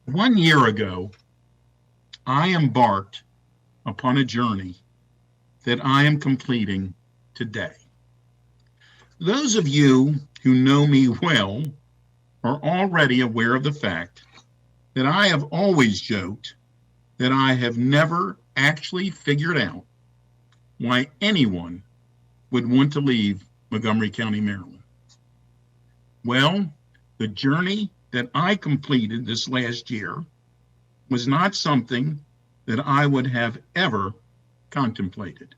1 year ago, I embarked upon a journey that I am completing today. Those of you who know me well are already aware of the fact that I have always joked that I have never actually figured out why anyone would want to leave Montgomery County, Maryland. Well, the journey that I completed this last year was not something that I would have ever contemplated.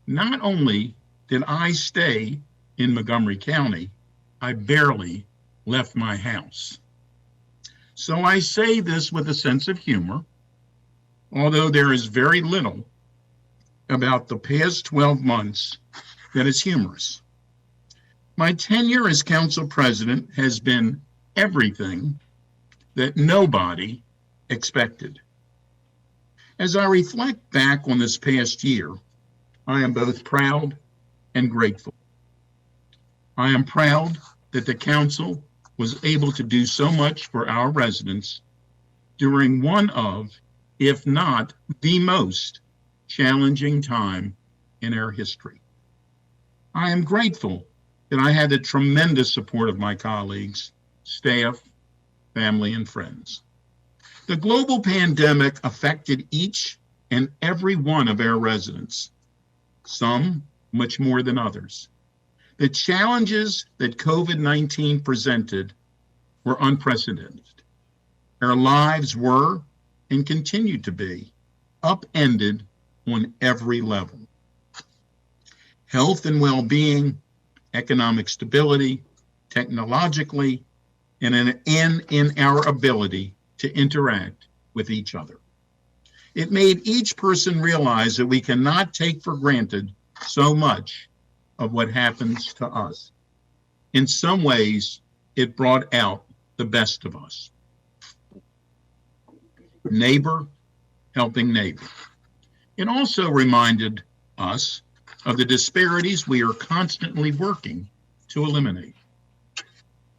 Not only did I stay in Montgomery County, I barely left my house. So I say this with a sense of humor, although there is very little about the past 12 months that is humorous. My tenure as council president has been everything that nobody expected. As I reflect back on this past year, I am both proud and grateful. I am proud that the council was able to do so much for our residents during one of, if not the most challenging time in our history. I am grateful that I had the tremendous support of my colleagues, staff, family, and friends. The global pandemic affected each and every one of our residents, some much more than others. The challenges that COVID-19 presented were unprecedented. Our lives were and continue to be upended on every level. Health and well-being, economic stability, technologically, and in our ability to interact with each other. It made each person realize that we cannot take for granted so much of what happens to us. In some ways, it brought out the best of us. Neighbor helping neighbor. It also reminded us of the disparities we are constantly working to eliminate.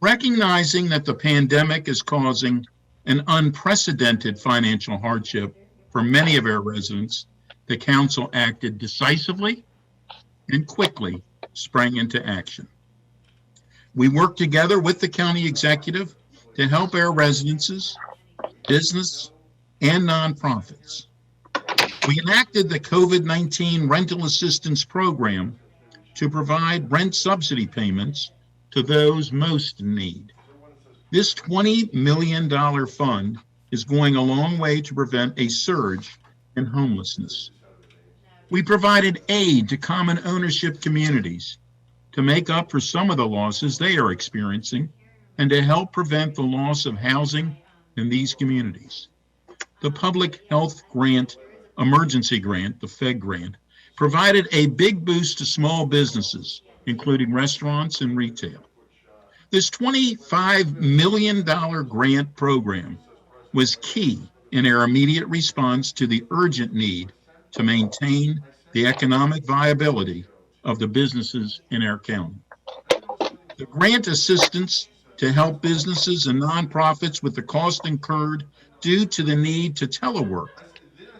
Recognizing that the pandemic is causing an unprecedented financial hardship for many of our residents, the council acted decisively and quickly sprang into action. We worked together with the county executive to help our residences, business, and nonprofits. We enacted the COVID-19 rental assistance program to provide rent subsidy payments to those most in need. This $20 million fund is going a long way to prevent a surge in homelessness. We provided aid to common ownership communities to make up for some of the losses they are experiencing and to help prevent the loss of housing in these communities. The Public Health Grant, Emergency Grant, the FEG grant, provided a big boost to small businesses, including restaurants and retail. This $25 million grant program was key in our immediate response to the urgent need to maintain the economic viability of the businesses in our county. The grant assistance to help businesses and nonprofits with the cost incurred due to the need to telework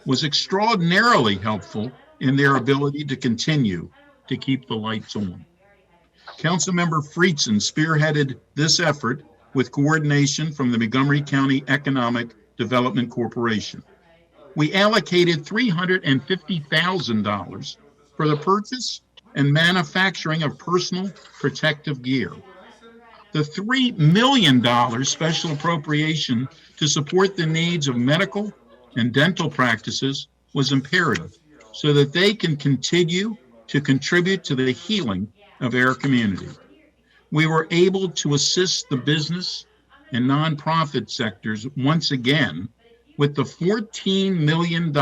was extraordinarily helpful in their ability to continue to keep the lights on. Councilmember Friedson spearheaded this effort with coordination from the Montgomery County Economic Development Corporation. We allocated $350,000 for the purchase and manufacturing of personal protective gear. The $3 million special appropriation to support the needs of medical and dental practices was imperative so that they can continue to contribute to the healing of our community. We were able to assist the business and nonprofit sectors once again with the $14 million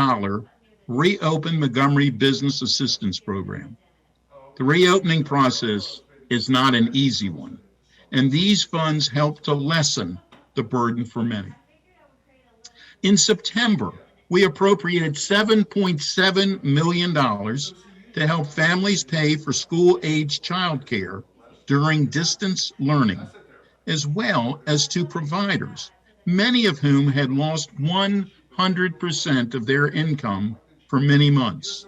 Reopen Montgomery Business Assistance Program. The reopening process is not an easy one, and these funds help to lessen the burden for many. In September, we appropriated $7.7 million to help families pay for school-age childcare during distance learning, as well as to providers many of whom had lost 100% of their income for many months.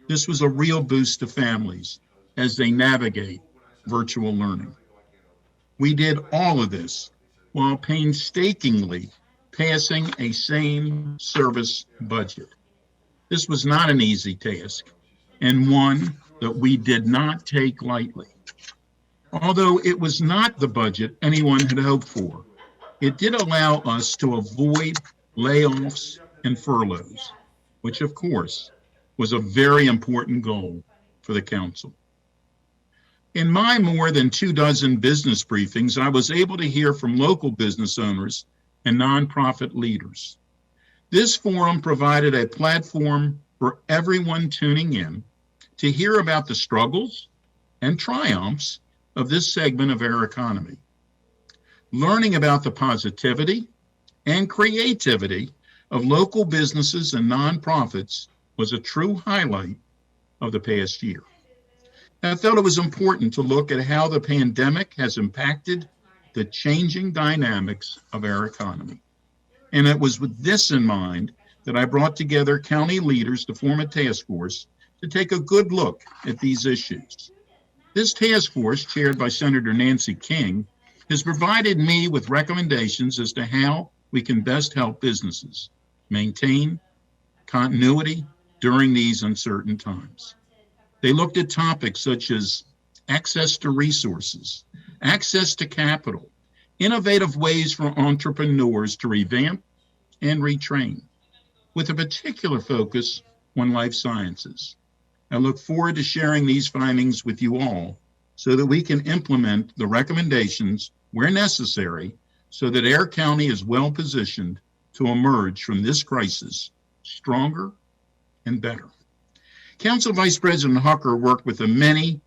This was a real boost to families as they navigate virtual learning. We did all of this while painstakingly passing a same service budget. This was not an easy task, and one that we did not take lightly. Although it was not the budget anyone had hoped for, it did allow us to avoid layoffs and furloughs, which of course was a very important goal for the council. In my more than 24 business briefings, I was able to hear from local business owners and nonprofit leaders. This forum provided a platform for everyone tuning in to hear about the struggles and triumphs of this segment of our economy. Learning about the positivity and creativity of local businesses and nonprofits was a true highlight of the past year. I felt it was important to look at how the pandemic has impacted the changing dynamics of our economy. And it was with this in mind that I brought together county leaders to form a task force to take a good look at these issues. This task force, chaired by Senator Nancy King, has provided me with recommendations as to how we can best help businesses maintain continuity during these uncertain times. They looked at topics such as access to resources, access to capital, innovative ways for entrepreneurs to revamp and retrain, with a particular focus on life sciences. I look forward to sharing these findings with you all so that we can implement the recommendations where necessary so that our county is well positioned to emerge from this crisis stronger and better. Council Vice President Hucker worked with the many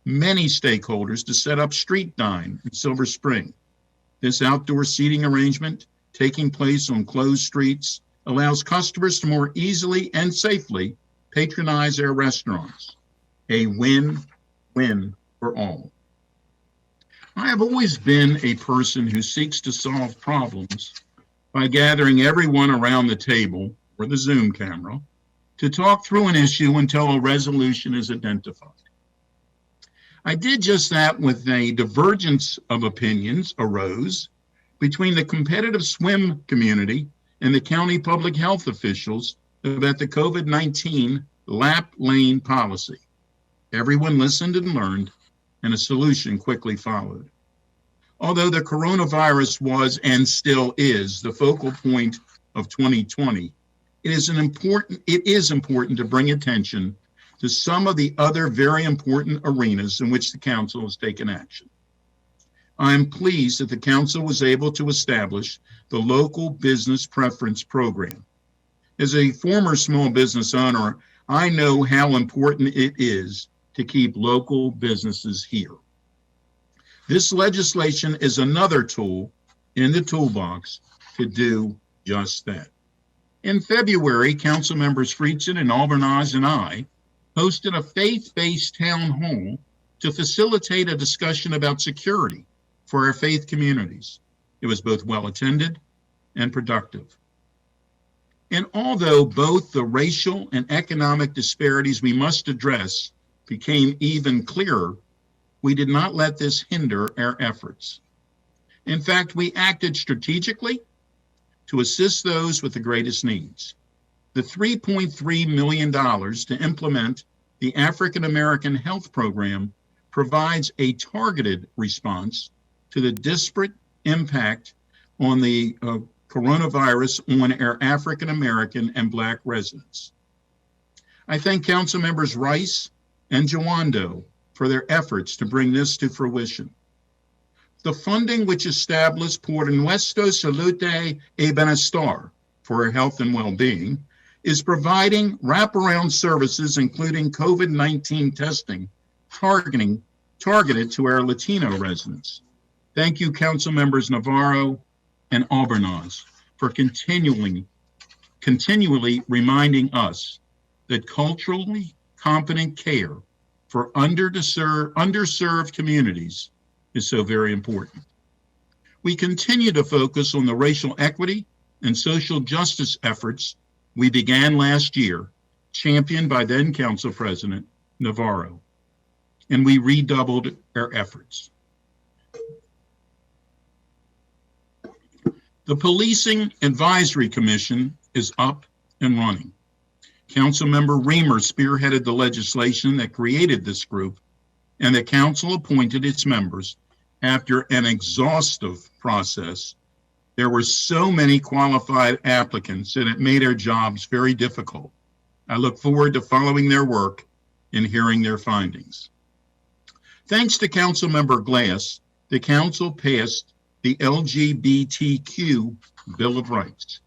stakeholders to set up Street Dine in Silver Spring. This outdoor seating arrangement, taking place on closed streets, allows customers to more easily and safely patronize our restaurants. A win-win for all. I have always been a person who seeks to solve problems by gathering everyone around the table or the Zoom camera to talk through an issue until a resolution is identified. I did just that with a divergence of opinions arose between the competitive swim community and the county public health officials about the COVID-19 lap lane policy. Everyone listened and learned, and a solution quickly followed. Although the coronavirus was and still is the focal point of 2020, it is important to bring attention to some of the other very important arenas in which the council has taken action. I am pleased that the council was able to establish the local business preference program. As a former small business owner, I know how important it is to keep local businesses here. This legislation is another tool in the toolbox to do just that. In February, council members Friedson and Albernaz and I hosted a faith-based town hall to facilitate a discussion about security for our faith communities. It was both well-attended and productive. And although both the racial and economic disparities we must address became even clearer, we did not let this hinder our efforts. In fact, we acted strategically to assist those with the greatest needs. The $3.3 million to implement the African American Health Program provides a targeted response to the disparate impact on the coronavirus on our African American and Black residents. I thank Council Members Rice and Jawando for their efforts to bring this to fruition. The funding which established Por Nuestra Salud y Bienestar for our health and well-being is providing wraparound services, including COVID-19 testing, targeted to our Latino residents. Thank you, Council Members Navarro and Albernaz, for continually reminding us that culturally competent care for underserved communities is so very important. We continue to focus on the racial equity and social justice efforts we began last year, championed by then Council President Navarro, and we redoubled our efforts. The Policing Advisory Commission is up and running. Councilmember Reamer spearheaded the legislation that created this group, and the council appointed its members after an exhaustive process. There were so many qualified applicants, and it made our jobs very difficult. I look forward to following their work and hearing their findings. Thanks to Councilmember Glass, the council passed the LGBTQ Bill of Rights.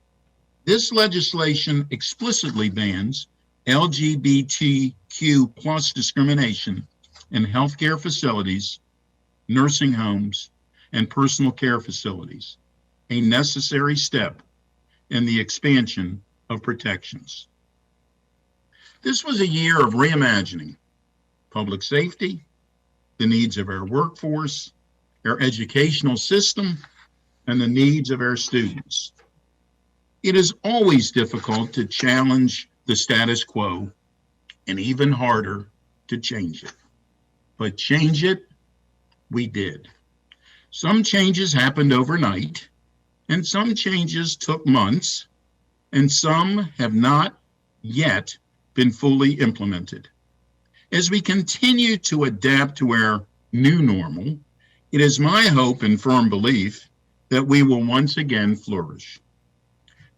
This legislation explicitly bans LGBTQ plus discrimination in healthcare facilities, nursing homes, and personal care facilities, a necessary step in the expansion of protections. This was a year of reimagining public safety, the needs of our workforce, our educational system, and the needs of our students. It is always difficult to challenge the status quo and even harder to change it. But change it, we did. Some changes happened overnight, and some changes took months, and some have not yet been fully implemented. As we continue to adapt to our new normal, it is my hope and firm belief that we will once again flourish.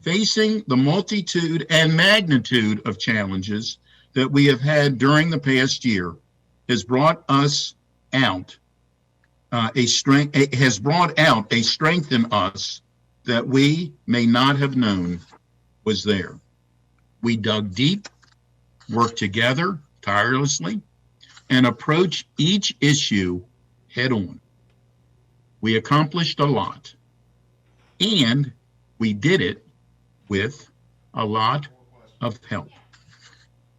Facing the multitude and magnitude of challenges that we have had during the past year has brought us out a strength in us that we may not have known was there. We dug deep, worked together tirelessly, and approached each issue head on. We accomplished a lot, and we did it with a lot of help.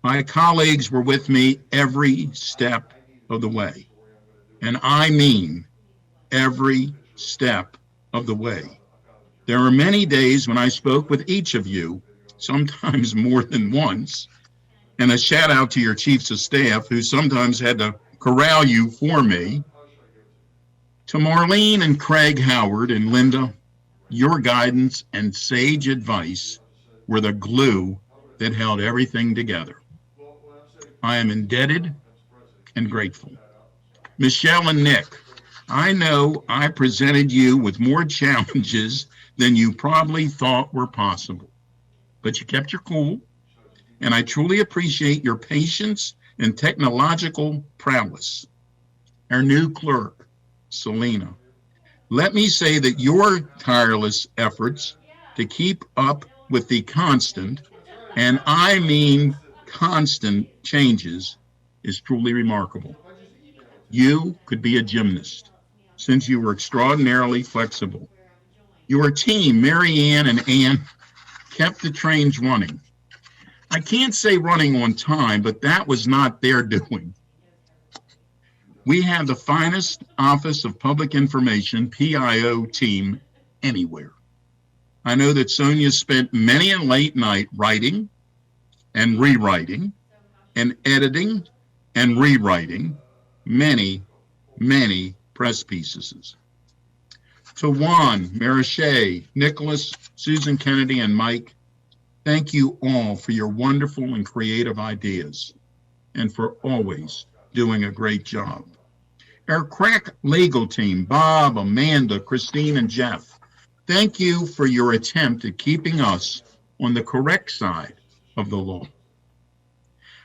My colleagues were with me every step of the way, and I mean every step of the way. There were many days when I spoke with each of you, sometimes more than once, and a shout out to your chiefs of staff who sometimes had to corral you for me. To Marlene and Craig Howard and Linda, your guidance and sage advice were the glue that held everything together. I am indebted and grateful. Michelle and Nick, I know I presented you with more challenges than you probably thought were possible, but you kept your cool, and I truly appreciate your patience and technological prowess. Our new clerk, Selena, let me say that your tireless efforts to keep up with the constant, and I mean constant, changes is truly remarkable. You could be a gymnast since you were extraordinarily flexible. Your team, Mary Ann and Ann, kept the trains running. I can't say running on time, but that was not their doing. We have the finest Office of Public Information, PIO, team anywhere. I know that Sonia spent many a late night writing and rewriting and editing and rewriting many, many press pieces. To Juan, Mariche, Nicholas, Susan Kennedy, and Mike, thank you all for your wonderful and creative ideas and for always doing a great job. Our crack legal team, Bob, Amanda, Christine, and Jeff, thank you for your attempt at keeping us on the correct side of the law.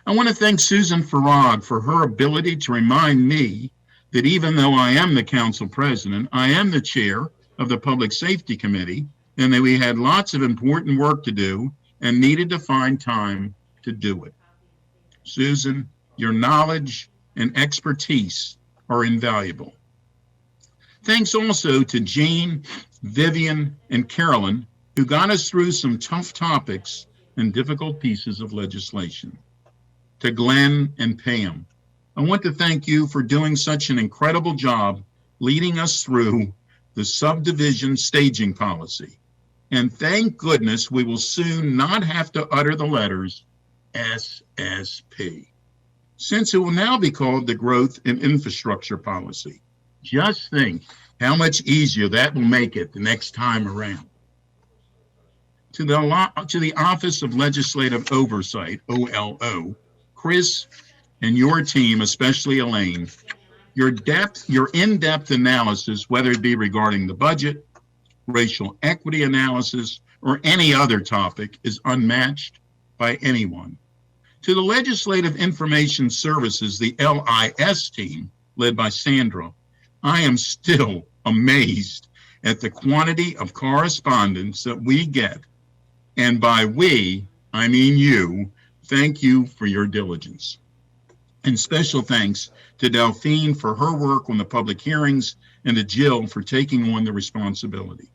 I want to thank Susan Farag for her ability to remind me that even though I am the council president, I am the chair of the Public Safety Committee, and that we had lots of important work to do and needed to find time to do it. Susan, your knowledge and expertise are invaluable. Thanks also to Jean, Vivian, and Carolyn, who got us through some tough topics and difficult pieces of legislation. To Glenn and Pam, I want to thank you for doing such an incredible job leading us through the subdivision staging policy. And thank goodness we will soon not have to utter the letters SSP, since it will now be called the Growth and Infrastructure Policy. Just think how much easier that will make it the next time around. To the Office of Legislative Oversight, OLO, Chris and your team, especially Elaine, your in-depth analysis, whether it be regarding the budget, racial equity analysis, or any other topic, is unmatched by anyone. To the Legislative Information Services, the LIS team, led by Sandra, I am still amazed at the quantity of correspondence that we get. And by we, I mean you. Thank you for your diligence. And special thanks to Delphine for her work on the public hearings and to Jill for taking on the responsibility.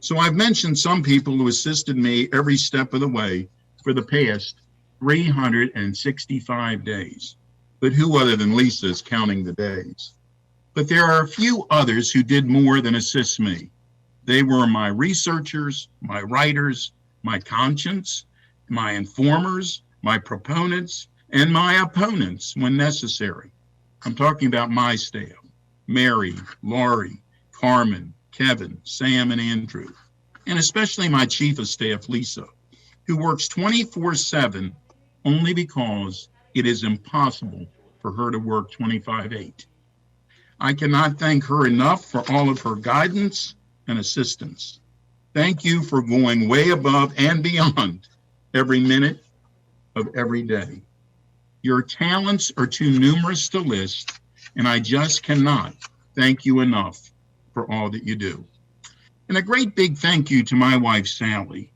So I've mentioned some people who assisted me every step of the way for the past 365 days. But who other than Lisa is counting the days? But there are a few others who did more than assist me. They were my researchers, my writers, my conscience, my informers, my proponents, and my opponents when necessary. I'm talking about my staff, Mary, Laurie, Carmen, Kevin, Sam, and Andrew, and especially my chief of staff, Lisa, who works 24/7 only because it is impossible for her to work 25/8. I cannot thank her enough for all of her guidance and assistance. Thank you for going way above and beyond every minute of every day. Your talents are too numerous to list, and I just cannot thank you enough for all that you do. And a great big thank you to my wife, Sally,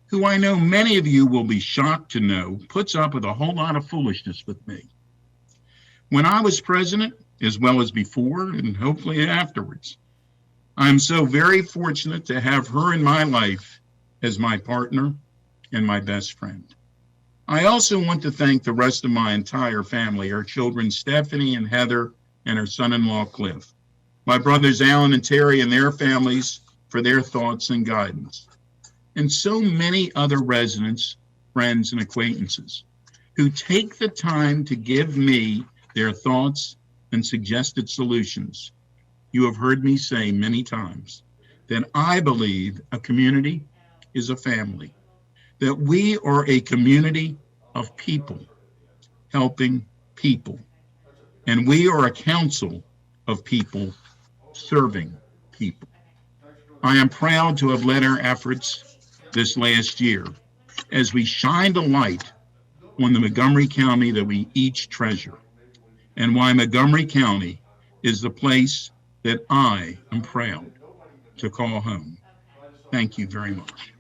who I know many of you will be shocked to know puts up with a whole lot of foolishness with me. When I was president, as well as before and hopefully afterwards, I'm so very fortunate to have her in my life as my partner and my best friend. I also want to thank the rest of my entire family, our children Stephanie and Heather, and her son-in-law Cliff, my brothers Alan and Terry and their families for their thoughts and guidance, and so many other residents, friends, and acquaintances who take the time to give me their thoughts and suggested solutions. You have heard me say many times that I believe a community is a family, that we are a community of people helping people, and we are a council of people serving people. I am proud to have led our efforts this last year as we shined a light on the Montgomery County that we each treasure, and why Montgomery County is the place that I am proud to call home. Thank you very much.